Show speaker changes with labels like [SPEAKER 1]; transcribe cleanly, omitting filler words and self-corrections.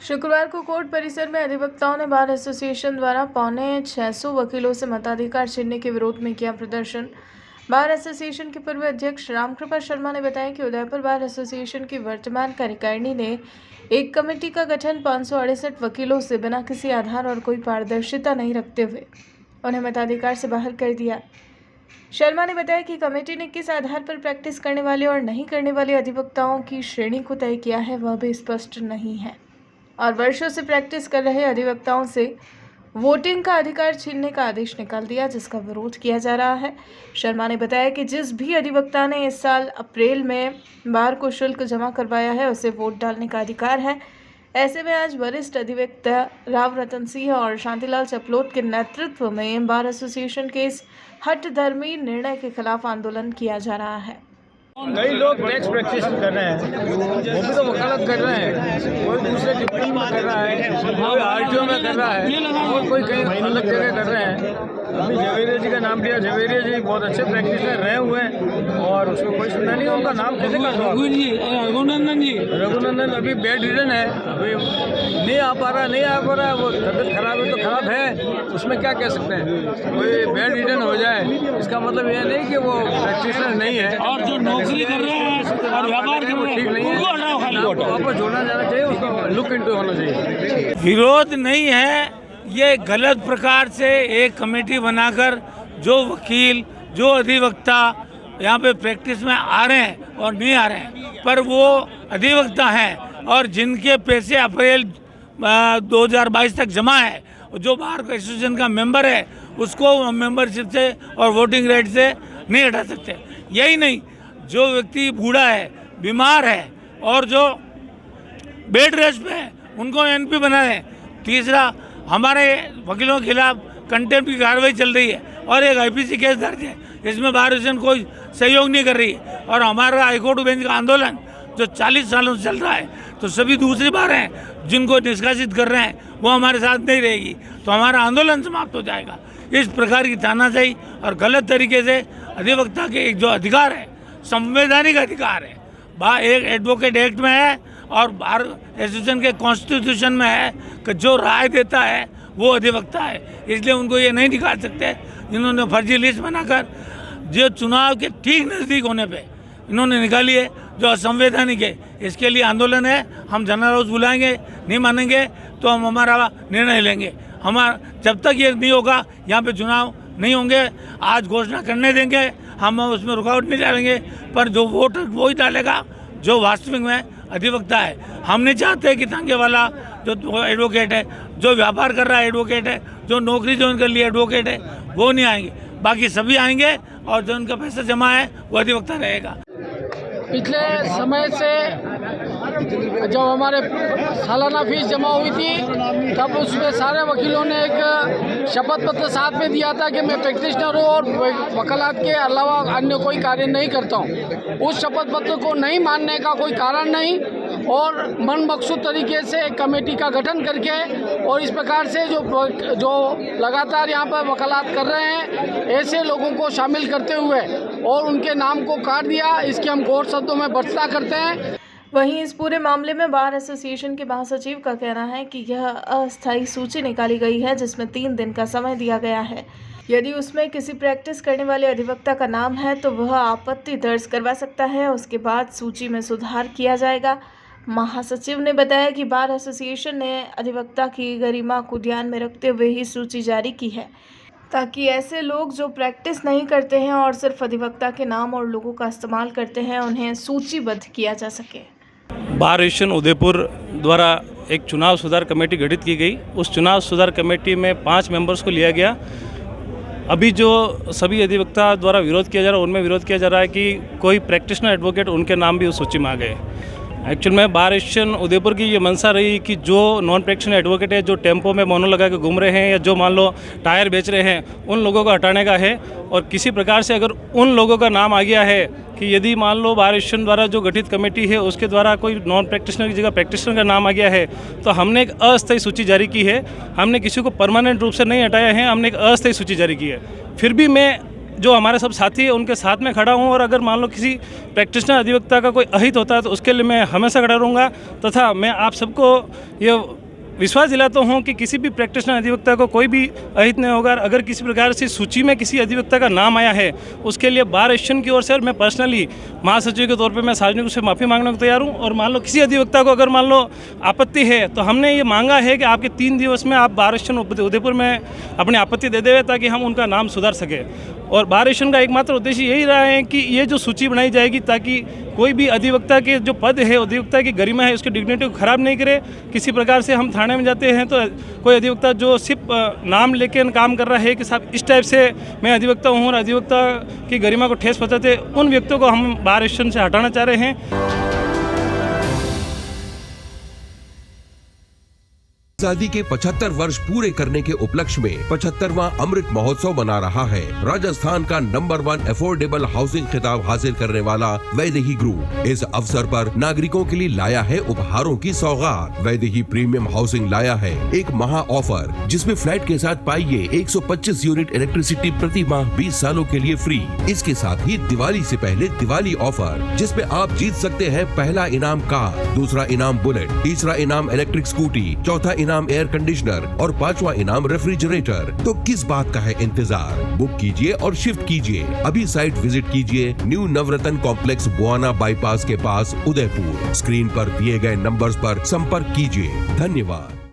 [SPEAKER 1] शुक्रवार को कोर्ट परिसर में अधिवक्ताओं ने बार एसोसिएशन द्वारा 650 वकीलों से मताधिकार छीनने के विरोध में किया प्रदर्शन। बार एसोसिएशन के पूर्व अध्यक्ष रामकृपा शर्मा ने बताया कि उदयपुर बार एसोसिएशन की वर्तमान कार्यकारिणी ने एक कमेटी का गठन 568 वकीलों से बिना किसी आधार और कोई पारदर्शिता नहीं रखते हुए उन्हें मताधिकार से बाहर कर दिया। शर्मा ने बताया कि कमेटी ने किस आधार पर प्रैक्टिस करने वाले और नहीं करने वाले अधिवक्ताओं की श्रेणी को तय किया है वह भी स्पष्ट नहीं है और वर्षों से प्रैक्टिस कर रहे अधिवक्ताओं से वोटिंग का अधिकार छीनने का आदेश निकाल दिया, जिसका विरोध किया जा रहा है। शर्मा ने बताया कि जिस भी अधिवक्ता ने इस साल अप्रैल में बार को शुल्क जमा करवाया है उसे वोट डालने का अधिकार है। ऐसे में आज वरिष्ठ अधिवक्ता राव रतन सिंह और शांतिलाल चपलोत के नेतृत्व में बार एसोसिएशन के इस हठधर्मी निर्णय के खिलाफ आंदोलन किया जा रहा है।
[SPEAKER 2] कई लोग टैक्स प्रैक्टिस कर रहे हैं, वो भी तो वकालत कर रहे हैं। कोई दूसरे डिपार्टमेंट में कर रहा है, कोई आरटीओ में कर रहा है और कोई कहीं अलग जगह कर रहे हैं। अभी झवेरिया जी का नाम लिया, झवेरिया जी बहुत अच्छे प्रैक्टिशनर रहे हुए हैं और उसको कोई सुनना नहीं। उनका नाम कैसे कर रघुनंदन जी, रघुनंदन अभी बेड रिडन है, अभी नहीं आ पा रहा है। वो तबियत खराब है तो खराब है, उसमें क्या कह सकते हैं। कोई बेड रिडन हो जाए इसका मतलब यह नहीं कि वो प्रैक्टिशनर नहीं है।
[SPEAKER 3] और जो नौकरी कर रहे हैं और व्यापार कर रहे हैं
[SPEAKER 2] ठीक नहीं है, वापस जोड़ना जाना चाहिए, उसको लुक इनटू होना चाहिए।
[SPEAKER 3] विरोध नहीं है, ये गलत प्रकार से एक कमेटी बनाकर जो वकील जो अधिवक्ता यहाँ पे प्रैक्टिस में आ रहे हैं और नहीं आ रहे हैं, पर वो अधिवक्ता हैं और जिनके पैसे अप्रैल 2022 तक जमा है, जो बार एसोसिएशन का मेंबर है उसको मेंबरशिप से और वोटिंग राइट से नहीं हटा सकते। यही नहीं, जो व्यक्ति बूढ़ा है, बीमार है और जो बेड रेस्ट पे है उनको एनपी बना रहे हैं। तीसरा, हमारे वकीलों के खिलाफ कंटेम्प्ट की कार्रवाई चल रही है और एक आईपीसी केस दर्ज है, इसमें बार एसोसिएशन कोई सहयोग नहीं कर रही है। और हमारा हाईकोर्ट बेंच का आंदोलन जो 40 सालों से चल रहा है, तो सभी दूसरी बार हैं जिनको निष्कासित कर रहे हैं वो हमारे साथ नहीं रहेगी, तो हमारा आंदोलन समाप्त हो जाएगा। इस प्रकार की तानाशाही और गलत तरीके से अधिवक्ता के एक जो अधिकार है, संवैधानिक अधिकार है, एक एडवोकेट एक्ट में है और बार एसोसिएशन के कॉन्स्टिट्यूशन में है कि जो राय देता है वो अधिवक्ता है। इसलिए उनको ये नहीं निकाल सकते जिन्होंने फर्जी लिस्ट बनाकर जो चुनाव के ठीक नज़दीक होने पे इन्होंने निकाली है, जो असंवैधानिक है। इसके लिए आंदोलन है, हम जनरल हाउस बुलाएंगे, नहीं मानेंगे तो हम हमारा निर्णय लेंगे। जब तक ये नहीं होगा, यहाँ पे चुनाव नहीं होंगे, आज घोषणा करने देंगे, हम उसमें रुकावट नहीं डालेंगे, पर जो वोट वही डालेगा जो वास्तविक में अधिवक्ता है। हम नहीं चाहते कि तांगे वाला जो एडवोकेट है, जो व्यापार कर रहा है एडवोकेट है, जो नौकरी ज्वाइन कर लिया एडवोकेट है, वो नहीं आएंगे, बाकी सभी आएंगे और जो उनका पैसा जमा है वो अधिवक्ता रहेगा।
[SPEAKER 4] पिछले समय से जब हमारे सालाना फीस जमा हुई थी तब उसमें सारे वकीलों ने एक शपथ पत्र साथ में दिया था कि मैं प्रैक्टिशनर हूँ और वकालत के अलावा अन्य कोई कार्य नहीं करता हूँ। उस शपथ पत्र को नहीं मानने का कोई कारण नहीं और मनमकसूद तरीके से एक कमेटी का गठन करके और इस प्रकार से जो लगातार यहाँ पर वकालत कर रहे हैं ऐसे लोगों को शामिल करते हुए और उनके नाम को काट दिया, इसकी हम घोर शब्दों में भर्त्सना करते हैं।
[SPEAKER 1] वहीं इस पूरे मामले में बार एसोसिएशन के महासचिव का कहना है कि यह अस्थायी सूची निकाली गई है जिसमें 3 दिन का समय दिया गया है। यदि उसमें किसी प्रैक्टिस करने वाले अधिवक्ता का नाम है तो वह आपत्ति दर्ज करवा सकता है, उसके बाद सूची में सुधार किया जाएगा। महासचिव ने बताया कि बार एसोसिएशन ने अधिवक्ता की गरिमा को ध्यान में रखते हुए ही सूची जारी की है ताकि ऐसे लोग जो प्रैक्टिस नहीं करते हैं और सिर्फ अधिवक्ता के नाम और लोगों का इस्तेमाल करते हैं उन्हें सूचीबद्ध किया जा सके।
[SPEAKER 5] बार एसोसिएशन उदयपुर द्वारा एक चुनाव सुधार कमेटी गठित की गई। उस चुनाव सुधार कमेटी में 5 मेंबर्स को लिया गया। अभी जो सभी अधिवक्ता द्वारा विरोध किया जा रहा है उनमें विरोध किया जा रहा है कि कोई प्रैक्टिशनर एडवोकेट उनके नाम भी उस सूची में आ गए। एक्चुअल में बार एसोसिएशन उदयपुर की ये मंशा रही कि जो नॉन प्रैक्टिशनर एडवोकेट है, जो टेम्पो में मोनो लगा के घूम रहे हैं या जो मान लो टायर बेच रहे हैं, उन लोगों को हटाने का है। और किसी प्रकार से अगर उन लोगों का नाम आ गया है कि यदि मान लो बार एसोसिएशन द्वारा जो गठित कमेटी है उसके द्वारा कोई नॉन प्रैक्टिशनर की जगह प्रैक्टिशनर का नाम आ गया है, तो हमने एक अस्थायी सूची जारी की है। हमने किसी को परमानेंट रूप से नहीं हटाया है, हमने एक अस्थायी सूची जारी की है। फिर भी मैं जो हमारे सब साथी हैं उनके साथ में खड़ा हूँ और अगर मान लो किसी प्रैक्टिशनर अधिवक्ता का कोई अहित होता है तो उसके लिए मैं हमेशा खड़ा रहूँगा तथा मैं आप सबको ये विश्वास दिलाता हूँ कि किसी भी प्रैक्टिशनर अधिवक्ता को कोई भी अहित नहीं होगा। अगर किसी प्रकार से सूची में किसी अधिवक्ता का नाम आया है उसके लिए बार एसोसिएशन की ओर से और मैं पर्सनली महासचिव के तौर पे मैं सार्वजनिक रूप से माफ़ी मांगने को तैयार हूँ। और मान लो किसी अधिवक्ता को अगर मान लो आपत्ति है तो हमने ये मांगा है कि आपके 3 दिवस में आप बार एसोसिएशन उदयपुर में अपनी आपत्ति दे देवे ताकि हम उनका नाम सुधार सके। और बार एसोसिएशन का एकमात्र उद्देश्य यही रहा है कि ये जो सूची बनाई जाएगी ताकि कोई भी अधिवक्ता के जो पद है अधिवक्ता की गरिमा है उसकी डिग्निटी को खराब नहीं करे। किसी प्रकार से हम थाने में जाते हैं तो कोई अधिवक्ता जो सिर्फ नाम लेकर काम कर रहा है कि साहब इस टाइप से मैं अधिवक्ता हूँ और अधिवक्ता की गरिमा को ठेस पहुँचाते उन व्यक्तियों को हम बार एसोसिएशन से हटाना चाह रहे हैं।
[SPEAKER 6] आजादी के 75 वर्ष पूरे करने के उपलक्ष्य में 75वां अमृत महोत्सव मना रहा है। राजस्थान का नंबर 1 अफोर्डेबल हाउसिंग खिताब हासिल करने वाला वैदेही ग्रुप इस अवसर पर नागरिकों के लिए लाया है उपहारों की सौगात। वैदेही प्रीमियम हाउसिंग लाया है एक महा ऑफर जिसमें फ्लैट के साथ पाइए 125 यूनिट इलेक्ट्रिसिटी प्रति माह 20 सालों के लिए फ्री। इसके साथ ही दिवाली से पहले दिवाली ऑफर जिसमें आप जीत सकते हैं पहला इनाम कार, दूसरा इनाम बुलेट, तीसरा इनाम इलेक्ट्रिक स्कूटी, चौथा इनाम एयर कंडीशनर और 5वां इनाम रेफ्रिजरेटर। तो किस बात का है इंतजार? बुक कीजिए और शिफ्ट कीजिए। अभी साइट विजिट कीजिए न्यू नवरत्न कॉम्प्लेक्स बुआना बाईपास के पास उदयपुर। स्क्रीन पर दिए गए नंबर्स पर संपर्क कीजिए। धन्यवाद।